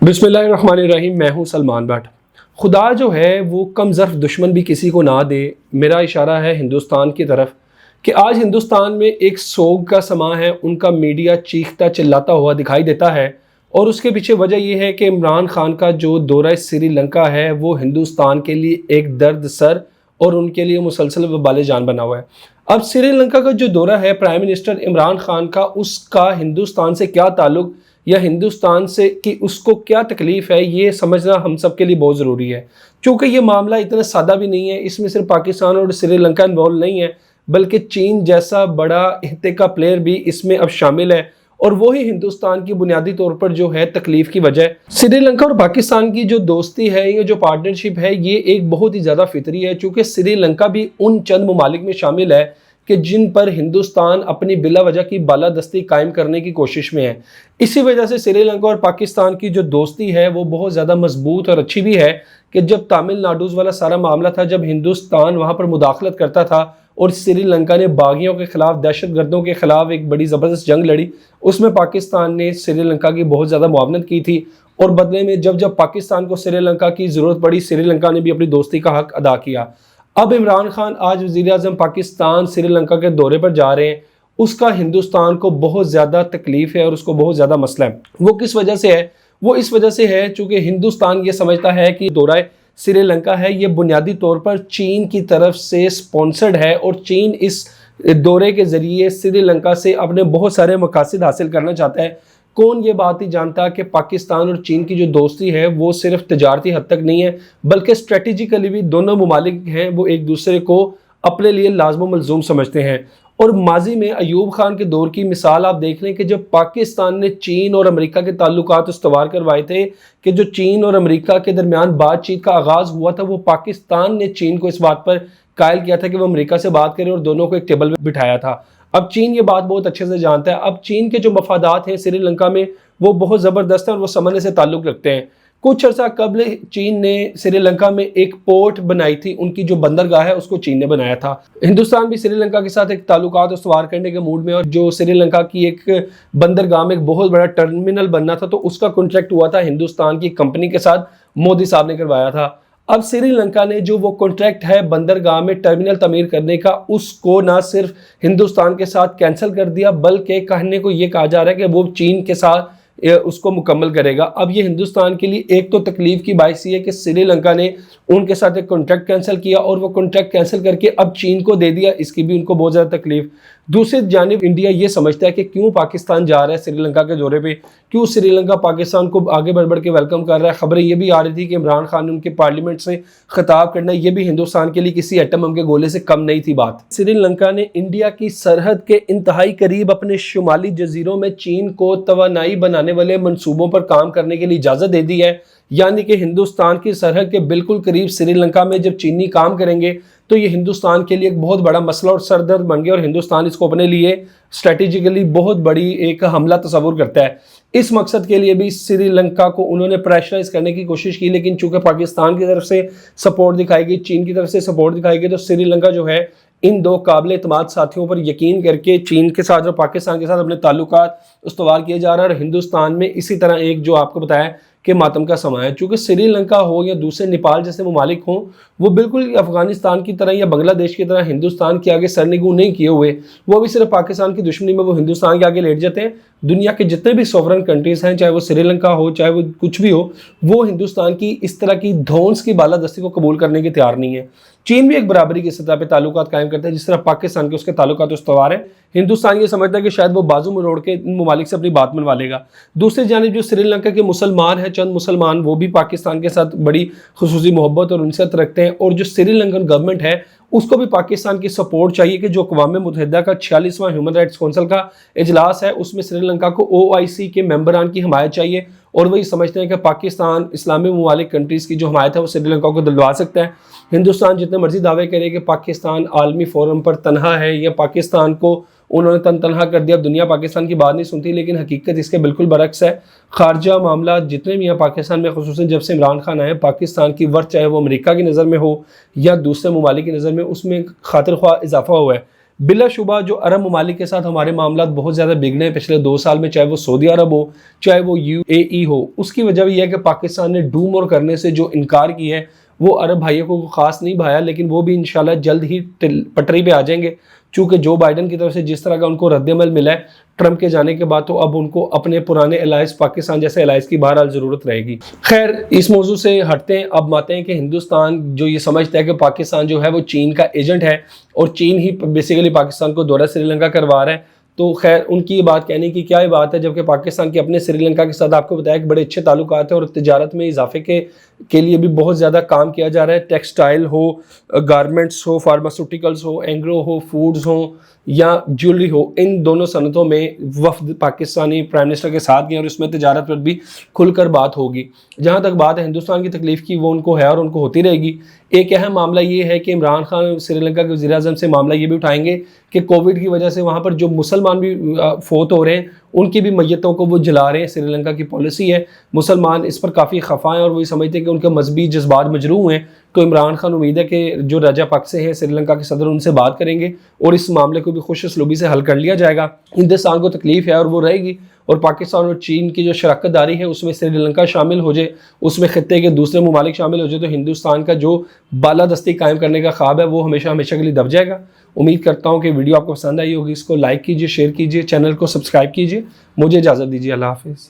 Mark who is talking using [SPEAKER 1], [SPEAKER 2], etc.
[SPEAKER 1] बिस्मिल्लाहिर्रहमानिर्रहीम। मैं हूं सलमान भट्ट। खुदा जो है वो कम ज़र्फ़ दुश्मन भी किसी को ना दे। मेरा इशारा है हिंदुस्तान की तरफ कि आज हिंदुस्तान में एक सोग का समा है। उनका मीडिया चीखता चिल्लाता हुआ दिखाई देता है और उसके पीछे वजह यह है कि इमरान खान का जो दौरा श्रीलंका है वो हिंदुस्तान के लिए एक दर्द सर और उनके लिए मुसलसल वबाल जान बना हुआ है। अब श्रीलंका का जो दौरा है प्राइम मिनिस्टर इमरान खान का, उसका हिंदुस्तान से क्या ताल्लुक़ या हिंदुस्तान से कि उसको क्या तकलीफ़ है, ये समझना हम सब के लिए बहुत ज़रूरी है। क्योंकि ये मामला इतना सादा भी नहीं है, इसमें सिर्फ पाकिस्तान और श्रीलंका इन्वॉल्व नहीं है बल्कि चीन जैसा बड़ा हिस्से का प्लेयर भी इसमें अब शामिल है और वही हिंदुस्तान की बुनियादी तौर पर जो है तकलीफ़ की वजह। श्रीलंका और पाकिस्तान की जो दोस्ती है, ये जो पार्टनरशिप है, ये एक बहुत ही ज़्यादा फितरी है। चूँकि श्रीलंका भी उन चंद ममालिक में शामिल है कि जिन पर हिंदुस्तान अपनी बिला वजह की बालादस्ती कायम करने की कोशिश में है। इसी वजह से श्रीलंका और पाकिस्तान की जो दोस्ती है वो बहुत ज़्यादा मजबूत और अच्छी भी है कि जब तमिलनाडु वाला सारा मामला था, जब हिंदुस्तान वहाँ पर मुदाखलत करता था और श्रीलंका ने बागियों के ख़िलाफ़, दहशतगर्दों के ख़िलाफ़ एक बड़ी ज़बरदस्त जंग लड़ी, उसमें पाकिस्तान ने श्रीलंका की बहुत ज़्यादा मुआवनत की थी और बदले में जब जब पाकिस्तान को श्रीलंका की ज़रूरत पड़ी, श्रीलंका ने भी अपनी दोस्ती का हक़ अदा किया। अब इमरान खान आज वज़ीर-ए-आज़म पाकिस्तान श्रीलंका के दौरे पर जा रहे हैं। उसका हिंदुस्तान को बहुत ज़्यादा तकलीफ़ है और उसको बहुत ज़्यादा मसला है। वो किस वजह से है? वो इस वजह से है चूँकि हिंदुस्तान ये समझता है कि दौरा श्रीलंका है ये बुनियादी तौर पर चीन की तरफ से स्पॉन्सर्ड है और चीन इस दौरे के ज़रिए श्रीलंका से अपने बहुत सारे मकासद हासिल करना चाहता है। कौन ये बात ही जानता कि पाकिस्तान और चीन की जो दोस्ती है वो सिर्फ तजारती हद तक नहीं है बल्कि स्ट्रेटेजिकली भी दोनों ममालिक हैं वो एक दूसरे को अपने लिए लाज़िम मलज़ूम समझते हैं। और माजी में अयूब खान के दौर की मिसाल आप देख लें कि जब पाकिस्तान ने चीन और अमेरिका के ताल्लुकात उस्तवार करवाए थे, कि जो चीन और अमेरिका के दरमियान बातचीत का आगाज़ हुआ था, वो पाकिस्तान ने चीन को इस बात पर कायल किया था कि वो अमेरिका से बात करे और दोनों को एक टेबल पर बिठाया था। अब चीन ये बात बहुत अच्छे से जानता है। अब चीन के जो मफादात हैं श्रीलंका में वो बहुत ज़बरदस्त हैं और वो समझने से ताल्लुक़ रखते हैं। कुछ अर्सा कबल चीन ने श्रीलंका में एक पोर्ट बनाई थी, उनकी जो बंदरगाह है उसको चीन ने बनाया था। हिंदुस्तान भी श्रीलंका के साथ एक ताल्लुकात उस्तवार करने के मूड में, और जो श्रीलंका की एक बंदरगाह में एक बहुत बड़ा टर्मिनल बनना था तो उसका कॉन्ट्रैक्ट हुआ था हिंदुस्तान की कंपनी के साथ, मोदी साहब ने करवाया था। अब श्रीलंका ने जो वो कॉन्ट्रैक्ट है बंदरगाह में टर्मिनल तमीर करने का, उसको ना सिर्फ हिंदुस्तान के साथ कैंसिल कर दिया बल्कि कहने को ये कहा जा रहा है कि वो चीन के साथ उसको मुकम्मल करेगा। अब ये हिंदुस्तान के लिए एक तो तकलीफ़ की बाइस ये है कि श्रीलंका ने उनके साथ एक कॉन्ट्रैक्ट कैंसिल किया और वो कॉन्ट्रैक्ट कैंसिल करके अब चीन को दे दिया, इसकी भी उनको बहुत ज़्यादा तकलीफ। दूसरी जानिब इंडिया ये समझता है कि क्यों पाकिस्तान जा रहा है श्रीलंका के दौरे पे, क्यों श्रीलंका पाकिस्तान को आगे बढ़ बढ़ के वेलकम कर रहा है। खबरें ये भी आ रही थी कि इमरान खान ने उनके पार्लियामेंट से खिताब करना, ये भी हिंदुस्तान के लिए किसी एटम बम के गोले से कम नहीं थी बात। श्रीलंका ने इंडिया की सरहद के इंतहाई करीब अपने शुमाली जजीरों में चीन को तवानाई बनाने वाले मनसूबों पर काम करने के लिए इजाज़त दे दी है। यानी कि हिंदुस्तान की सरहद के बिल्कुल करीब श्रीलंका में जब चीनी काम करेंगे तो ये हिंदुस्तान के लिए एक बहुत बड़ा मसला और सरदर्द बन गया और हिंदुस्तान इसको अपने लिए स्ट्रेटेजिकली बहुत बड़ी एक हमला तस्वुर करता है। इस मकसद के लिए भी श्रीलंका को उन्होंने प्रेशराइज करने की कोशिश की, लेकिन चूंकि पाकिस्तान की तरफ से सपोर्ट दिखाई गई, चीन की तरफ से सपोर्ट दिखाई गई, तो श्रीलंका जो है इन दो काबिल एतमाद साथियों पर यकीन करके चीन के साथ और पाकिस्तान के साथ अपने ताल्लुकात उस्तवार किए जा रहा है। और हिंदुस्तान में इसी तरह एक जो आपको बताया कि मातम का समय है, चूँकि श्रीलंका हो या दूसरे नेपाल जैसे ममालिक हों, वो बिल्कुल अफगानिस्तान की तरह या बांग्लादेश की तरह हिंदुस्तान के आगे सरनिगू नहीं किए हुए। वो भी सिर्फ पाकिस्तान की दुश्मनी में वो हिंदुस्तान के आगे लेट जाते हैं। दुनिया के जितने भी सॉवरन कंट्रीज़ हैं, चाहे वो श्रीलंका हो चाहे वो कुछ भी हो, वो हिंदुस्तान की इस तरह की धौंस की बालादस्ती को कबूल करने के तैयार नहीं है। चीन भी एक बराबरी की सतह पर ताल्लुकात कायम करता है, जिस तरह पाकिस्तान के उसके ताल्लुकात उस्तवार है। हिंदुस्तान ये समझता है कि शायद वो बाजू मरोड़ के इन ममालिक से अपनी बात मनवा लेगा। दूसरी जानिब जो श्रीलंका के मुसलमान हैं, चंद मुसलमान, वो भी पाकिस्तान के साथ बड़ी खुसूसी मोहब्बत और उनसे रखते हैं और जो श्रीलंकन गवर्नमेंट है उसको भी पाकिस्तान की सपोर्ट चाहिए कि जो अक़वाम मुत्तहिदा का 46वां ह्यूमन राइट्स काउंसिल का इजलास है उसमें श्रीलंका को OIC के मेंबरान की हमायत चाहिए और वही समझते हैं कि पाकिस्तान इस्लामी ममालिक कंट्रीज़ की जो हमायत है वो श्रीलंका को दिलवा सकता है। हिंदुस्तान जितने मर्जी दावे करे कि पाकिस्तान आलमी फोरम पर तनहा है या पाकिस्तान को उन्होंने तनहा कर दिया, अब दुनिया पाकिस्तान की बात नहीं सुनती, लेकिन हकीकत इसके बिल्कुल बरक्स है। खारजा मामला जितने भी हैं पाकिस्तान में, खुसूसन जब से इमरान खान आए, पाकिस्तान की वर्थ चाहे वो अमेरिका की नज़र में हो या दूसरे ममालिक की नज़र में, उसमें खातिर ख्वाह इजाफा हुआ है। بلا شبہ جو عرب ممالک کے ساتھ ہمارے معاملات بہت زیادہ بگڑے ہیں پچھلے 2 سال میں، چاہے وہ سعودی عرب ہو چاہے وہ UAE ہو، اس کی وجہ بھی یہ ہے کہ پاکستان نے ڈو مور کرنے سے جو انکار کی ہے وہ عرب بھائیوں کو خاص نہیں بھایا، لیکن وہ بھی انشاءاللہ جلد ہی پٹری پہ آ جائیں گے، چونکہ جو بائیڈن کی طرف سے جس طرح کا ان کو رد عمل ملا ہے ٹرمپ کے جانے کے بعد، تو اب ان کو اپنے پرانے الائز پاکستان جیسے الائز کی بہرحال ضرورت رہے گی۔ خیر اس موضوع سے ہٹتے ہیں، اب آتے ہیں کہ ہندوستان جو یہ سمجھتا ہے کہ پاکستان جو ہے وہ چین کا ایجنٹ ہے اور چین ہی بیسیکلی پاکستان کو دورہ سری لنکا کروا رہا ہے، تو خیر ان کی یہ بات کہنے کی کیا بات ہے، جبکہ پاکستان کے اپنے سری لنکا کے ساتھ آپ کو بتایا کہ بڑے اچھے تعلقات ہیں اور تجارت میں اضافے کے لیے بھی بہت زیادہ کام کیا جا رہا ہے، ٹیکسٹائل ہو، گارمنٹس ہو، فارماسوٹیکلز ہو، اینگرو ہو، فوڈز ہوں یا جیولری ہو، ان دونوں صنعتوں میں وفد پاکستانی پرائم منسٹر کے ساتھ گئے اور اس میں تجارت پر بھی کھل کر بات ہوگی۔ جہاں تک بات ہے ہندوستان کی تکلیف کی، وہ ان کو ہے اور ان کو ہوتی رہے گی۔ ایک اہم معاملہ یہ ہے کہ عمران خان سری لنکا کے وزیر اعظم سے معاملہ یہ بھی اٹھائیں گے کہ کووڈ کی وجہ سے وہاں پر جو مسلمان بھی فوت ہو رہے ہیں ان کی بھی میتوں کو وہ جلا رہے ہیں، سری لنکا کی پالیسی ہے، مسلمان اس پر کافی خفا ہیں اور وہ سمجھتے ہیں کہ ان کے مذہبی جذبات مجروح ہیں، تو عمران خان امید ہے کہ جو راجہ پاک سے ہیں سری لنکا کے صدر ان سے بات کریں گے اور اس معاملے کو بھی خوش اسلوبی سے حل کر لیا جائے گا۔ ہندوستان کو تکلیف ہے اور وہ رہے گی، اور پاکستان اور چین کی جو شراکت داری ہے اس میں سری لنکا شامل ہو جائے، اس میں خطے کے دوسرے ممالک شامل ہو جائے، تو ہندوستان کا جو بالادستی قائم کرنے کا خواب ہے وہ ہمیشہ ہمیشہ کے لیے دب جائے گا۔ امید کرتا ہوں کہ ویڈیو آپ کو پسند آئی ہوگی، اس کو لائک کیجیے، شیئر کیجیے، چینل کو سبسکرائب کیجیے۔ مجھے اجازت دیجیے، اللہ حافظ۔